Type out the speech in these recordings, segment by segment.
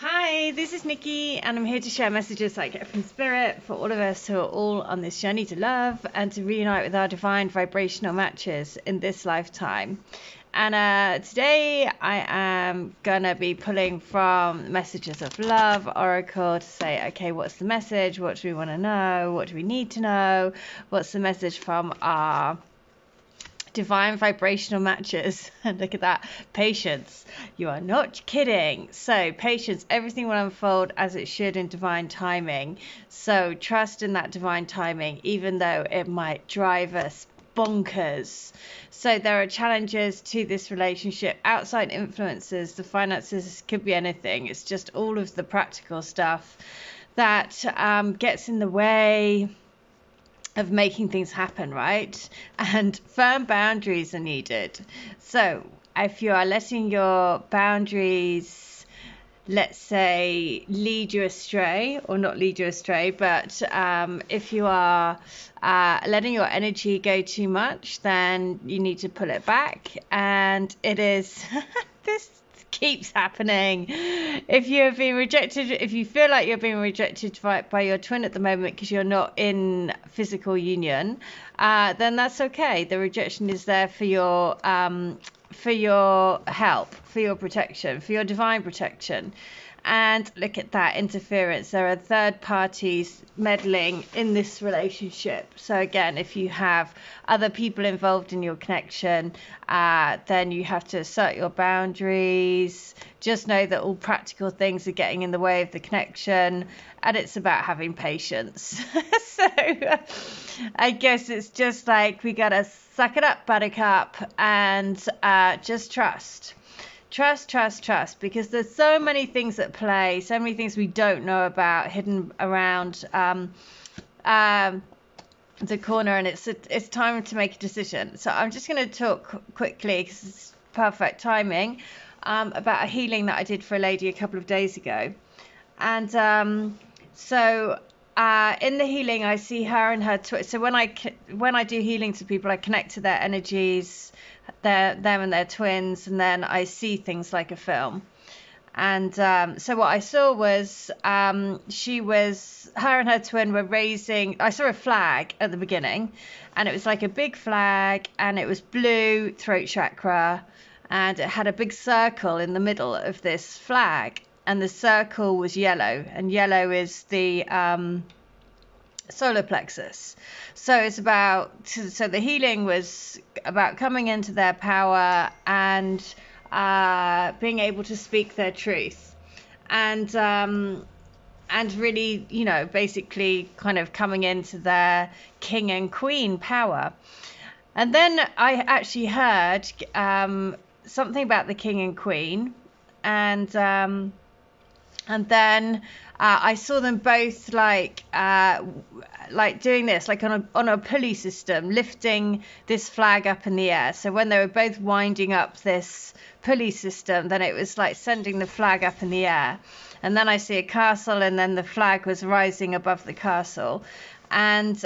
Hi, this is Nikki, and I'm here to share messages I get from Spirit for all of us who are all on this journey to love and to reunite with our divine vibrational matches in this lifetime. And today I am going to be pulling from Messages of Love Oracle to say, okay, what's the message? What do we want to know? What do we need to know? What's the message from our divine vibrational matches? And look at that, patience, you are not kidding. So patience, everything will unfold as it should in divine timing. So trust in that divine timing, even though it might drive us bonkers. So there are challenges to this relationship, outside influences, the finances, could be anything. It's just all of the practical stuff that gets in the way of making things happen, right? And firm boundaries are needed. So if you are letting your boundaries, let's say, lead you astray, or not lead you astray, but if you are letting your energy go too much, then you need to pull it back. And it is this keeps happening. If you have been rejected, if you feel like you're being rejected by your twin at the moment because you're not in physical union, then that's okay. The rejection is there for your help, for your protection, for your divine protection. And look at that interference. There are third parties meddling in this relationship. So again, if you have other people involved in your connection, then you have to assert your boundaries. Just know that all practical things are getting in the way of the connection, and it's about having patience. So I guess it's just like we gotta suck it up, buttercup, and just trust. Trust, because there's so many things at play, so many things we don't know about hidden around the corner, and it's time to make a decision. So I'm just going to talk quickly, because it's perfect timing, about a healing that I did for a lady a couple of days ago. And so in the healing, I see her and her twin. So when I do healing to people, I connect to their energies, them and their twins, and then I see things like a film. And so what I saw was her and her twin were raising, I saw a flag at the beginning, and it was like a big flag, and it was blue, throat chakra, and it had a big circle in the middle of this flag, and the circle was yellow, and yellow is the solar plexus. So it's so the healing was about coming into their power and being able to speak their truth, and really, basically kind of coming into their king and queen power. And then I actually heard something about the king and queen, and then I saw them both like doing this, like on a pulley system, lifting this flag up in the air. So when they were both winding up this pulley system, then it was like sending the flag up in the air. And then I see a castle, and then the flag was rising above the castle. And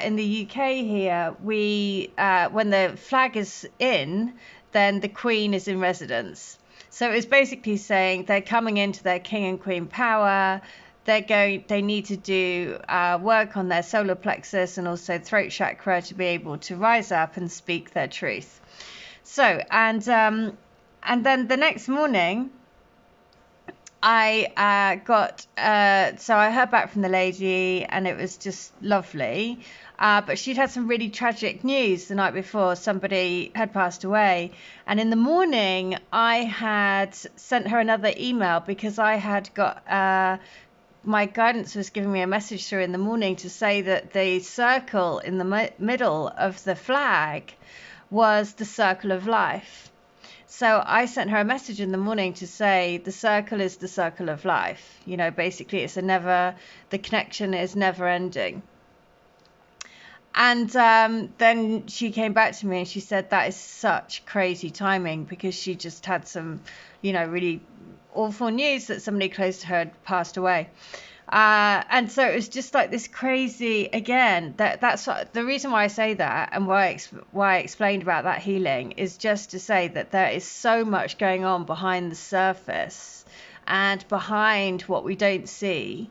in the UK here, when the flag is in, then the queen is in residence. So it was basically saying they're coming into their king and queen power. They need to do work on their solar plexus and also throat chakra to be able to rise up and speak their truth. So and then the next morning, I heard back from the lady, and it was just lovely. But she'd had some really tragic news the night before. Somebody had passed away. And in the morning, I had sent her another email, because I had got my guidance was giving me a message through in the morning to say that the circle in the middle of the flag was the circle of life. So I sent her a message in the morning to say the circle is the circle of life. Basically it's the connection is never ending. And then she came back to me and she said that is such crazy timing, because she just had some, really awful news that somebody close to her had passed away. And so it was just like this crazy, again, that's the reason why I say that, and why I explained about that healing, is just to say that there is so much going on behind the surface, and behind what we don't see.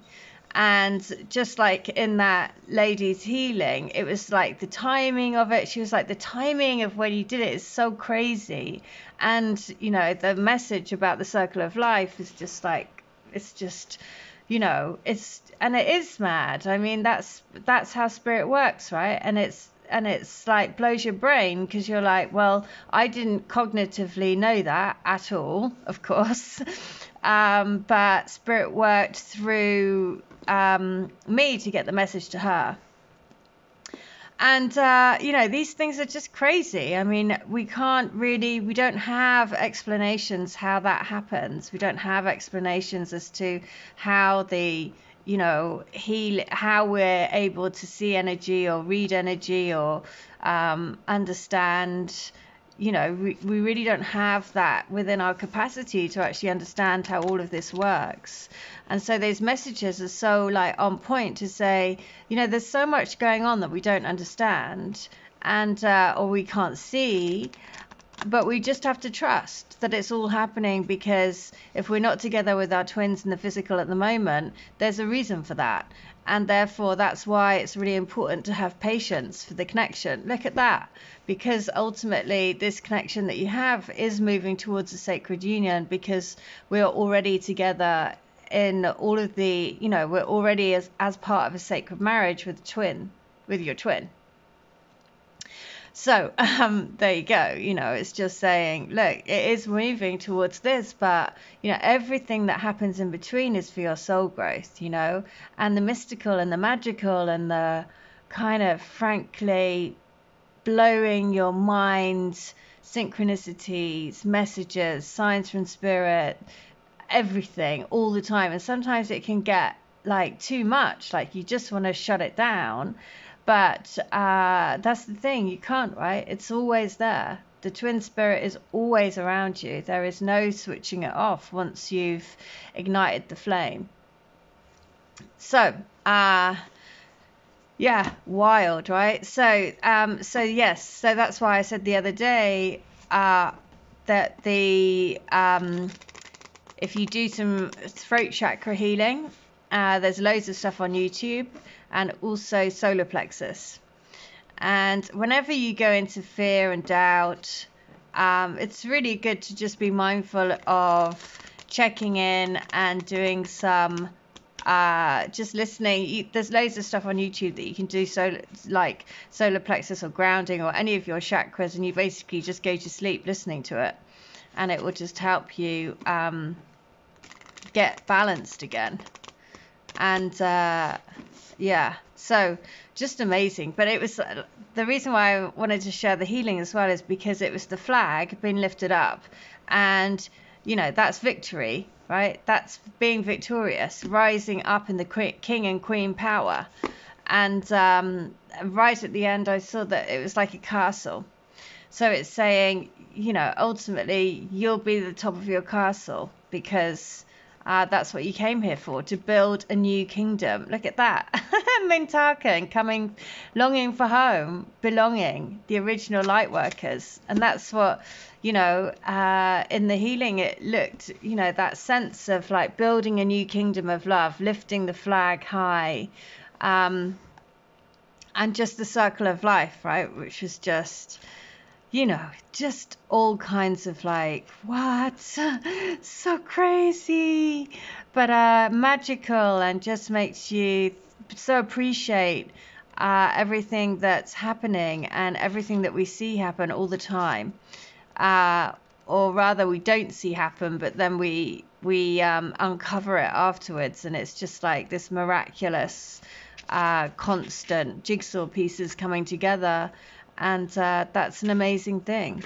And just like in that lady's healing, it was like the timing of it. She was like, the timing of when you did it is so crazy. And, you know, the message about the circle of life is just like, it's just, you know, and it is mad. I mean, that's how spirit works, right? And it's like blows your brain, because you're like, well, I didn't cognitively know that at all, of course. But spirit worked through me to get the message to her. And, you know, these things are just crazy. I mean, we don't have explanations how that happens. We don't have explanations as to how you know, how we're able to see energy or read energy or understand. You know, we really don't have that within our capacity to actually understand how all of this works. And so those messages are so like on point to say, you know, there's so much going on that we don't understand and or we can't see, but we just have to trust that it's all happening, because if we're not together with our twins in the physical at the moment, there's a reason for that. And therefore, that's why it's really important to have patience for the connection. Look at that. Because ultimately, this connection that you have is moving towards a sacred union, because we're already together in all of the, you know, we're already as part of a sacred marriage with your twin. So there you go. You know, it's just saying, look, it is moving towards this, but, you know, everything that happens in between is for your soul growth, you know, and the mystical and the magical and the kind of frankly blowing your mind, synchronicities, messages, signs from spirit, everything all the time. And sometimes it can get like too much, like you just want to shut it down. But that's the thing, you can't, right? It's always there. The twin spirit is always around you. There is no switching it off once you've ignited the flame. So, yeah, wild, right? So yes, so that's why I said the other day that if you do some throat chakra healing, there's loads of stuff on YouTube, and also solar plexus. And whenever you go into fear and doubt, it's really good to just be mindful of checking in and doing some just listening. There's loads of stuff on YouTube that you can do, so like solar plexus or grounding or any of your chakras, and you basically just go to sleep listening to it, and it will just help you get balanced again. And yeah, so just amazing. But it was the reason why I wanted to share the healing as well is because it was the flag being lifted up, and you know, that's victory, right? That's being victorious, rising up in the king and queen power. And right at the end, I saw that it was like a castle. So it's saying, you know, ultimately you'll be the top of your castle, because that's what you came here for, to build a new kingdom. Look at that. Mintakan coming, longing for home, belonging, the original light workers. And that's what, you know, in the healing, it looked, you know, that sense of like building a new kingdom of love, lifting the flag high, and just the circle of life, right? Which was just, you know, just all kinds of like, what? So crazy, but magical, and just makes you so appreciate everything that's happening and everything that we see happen all the time. Or rather, we don't see happen, but then we uncover it afterwards, and it's just like this miraculous, constant jigsaw pieces coming together. And that's an amazing thing.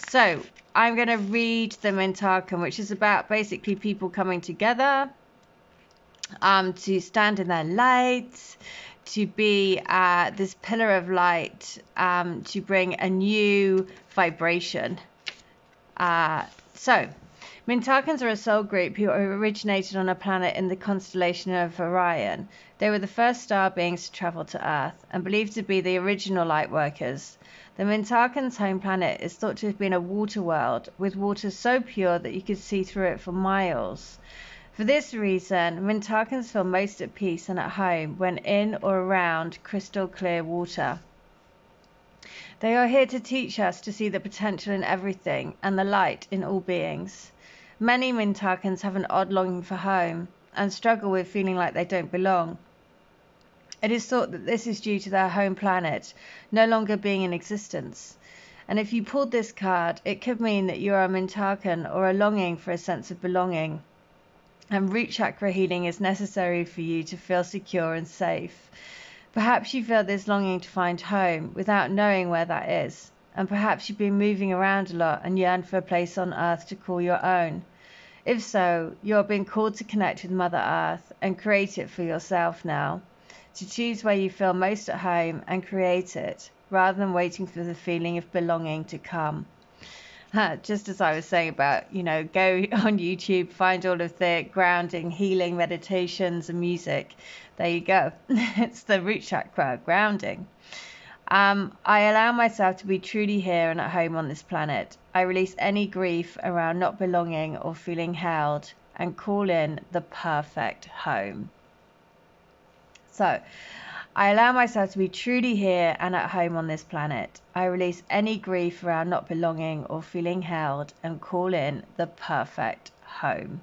So I'm going to read the Mintakan, which is about basically people coming together to stand in their light, to be this pillar of light, to bring a new vibration. So Mintakans are a soul group who originated on a planet in the constellation of Orion. They were the first star beings to travel to Earth and believed to be the original light workers. The Mintarkans' home planet is thought to have been a water world, with water so pure that you could see through it for miles. For this reason, Mintarkans feel most at peace and at home when in or around crystal clear water. They are here to teach us to see the potential in everything and the light in all beings. Many Mintarkans have an odd longing for home and struggle with feeling like they don't belong. It is thought that this is due to their home planet no longer being in existence. And if you pulled this card, it could mean that you are a Mintarkan or a longing for a sense of belonging. And root chakra healing is necessary for you to feel secure and safe. Perhaps you feel this longing to find home without knowing where that is. And perhaps you've been moving around a lot and yearn for a place on Earth to call your own. If so, you are being called to connect with Mother Earth and create it for yourself now. To choose where you feel most at home and create it, rather than waiting for the feeling of belonging to come. Just as I was saying about, go on YouTube, find all of the grounding, healing meditations and music. There you go. It's the root chakra, grounding. I allow myself to be truly here and at home on this planet. I release any grief around not belonging or feeling held and call in the perfect home. So, I allow myself to be truly here and at home on this planet. I release any grief around not belonging or feeling held and call in the perfect home.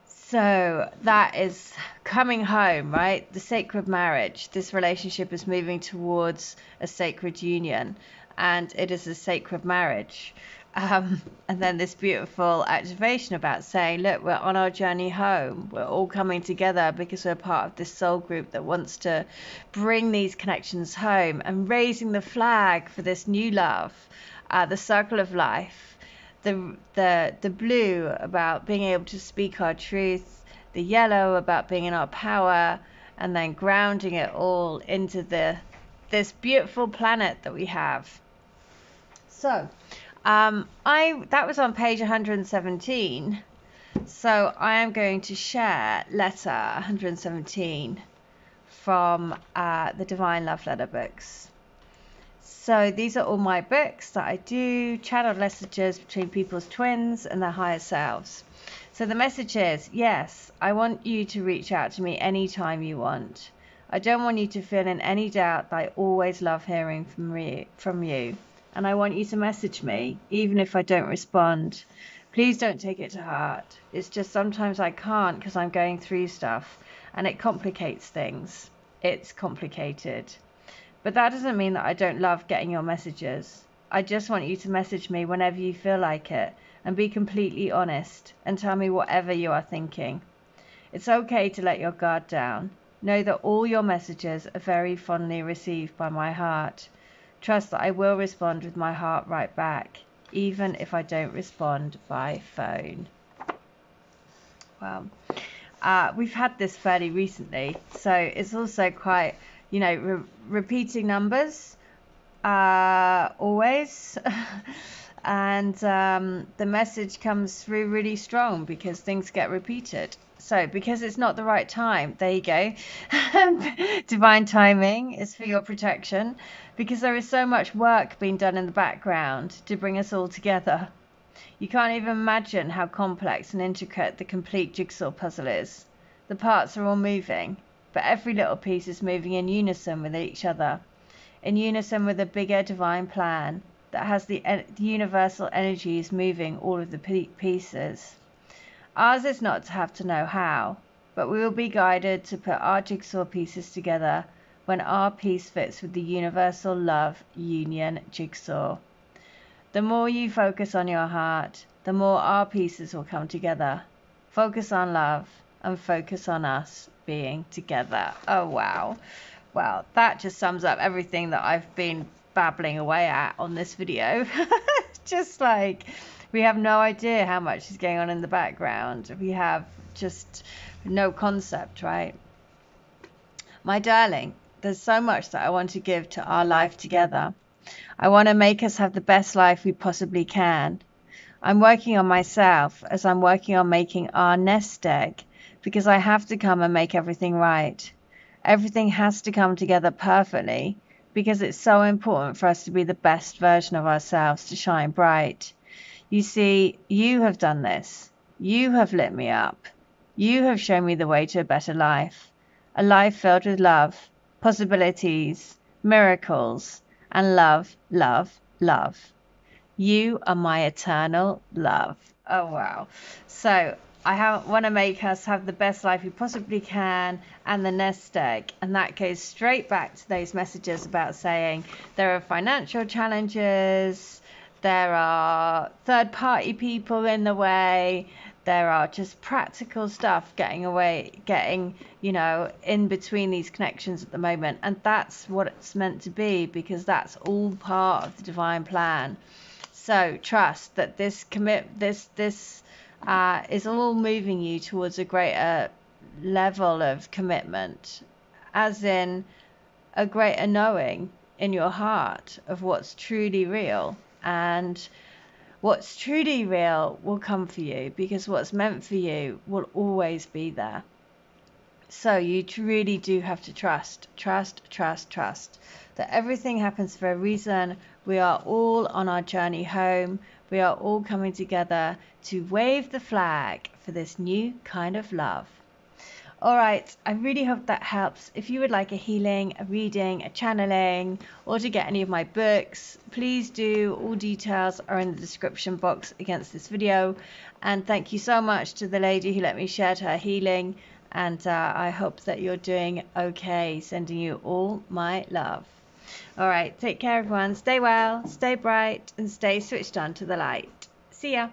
So that is coming home, right? The sacred marriage. This relationship is moving towards a sacred union, and it is a sacred marriage. And then this beautiful activation about saying, look, we're on our journey home. We're all coming together because we're part of this soul group that wants to bring these connections home, and raising the flag for this new love, the circle of life, the blue about being able to speak our truth, the yellow about being in our power, and then grounding it all into this beautiful planet that we have. So that was on page 117. So I am going to share letter 117 from the Divine Love Letter books. So these are all my books that I do, channeled messages between people's twins and their higher selves. So the message is, yes, I want you to reach out to me anytime you want. I don't want you to feel in any doubt that I always love hearing from you. And I want you to message me, even if I don't respond. Please don't take it to heart. It's just sometimes I can't because I'm going through stuff and it complicates things. It's complicated. But that doesn't mean that I don't love getting your messages. I just want you to message me whenever you feel like it and be completely honest and tell me whatever you are thinking. It's okay to let your guard down. Know that all your messages are very fondly received by my heart. Trust that I will respond with my heart right back, even if I don't respond by phone. Well, we've had this fairly recently, so it's also quite, repeating numbers always. And the message comes through really strong because things get repeated. So because it's not the right time, there you go. Divine timing is for your protection, because there is so much work being done in the background to bring us all together. You can't even imagine how complex and intricate the complete jigsaw puzzle is. The parts are all moving, but every little piece is moving in unison with each other, in unison with a bigger divine plan that has the universal energies moving all of the pieces. Ours is not to have to know how, but we will be guided to put our jigsaw pieces together when our piece fits with the universal love union jigsaw. The more you focus on your heart, the more our pieces will come together. Focus on love and focus on us being together. Oh, wow. Well, that just sums up everything that I've been babbling away at on this video. Just like, we have no idea how much is going on in the background. We have just no concept, right? My darling, there's so much that I want to give to our life together. I want to make us have the best life we possibly can. I'm working on myself as I'm working on making our nest egg, because I have to come and make everything right. Everything has to come together perfectly because it's so important for us to be the best version of ourselves, to shine bright. You see, you have done this. You have lit me up. You have shown me the way to a better life. A life filled with love, possibilities, miracles, and love, love, love. You are my eternal love. Oh, wow. So I want to make us have the best life we possibly can, and the nest egg. And that goes straight back to those messages about saying there are financial challenges, there are third-party people in the way, there are just practical stuff getting, in between these connections at the moment. And that's what it's meant to be, because that's all part of the divine plan. So trust that this is all moving you towards a greater level of commitment, as in a greater knowing in your heart of what's truly real. And what's truly real will come for you, because what's meant for you will always be there. So you really do have to trust that everything happens for a reason. We are all on our journey home. We are all coming together to wave the flag for this new kind of love. All right, I really hope that helps. If you would like a healing, a reading, a channeling, or to get any of my books, please do. All details are in the description box against this video. And thank you so much to the lady who let me share her healing. And I hope that you're doing okay. Sending you all my love. All right, take care, everyone. Stay well, stay bright, and stay switched on to the light. See ya.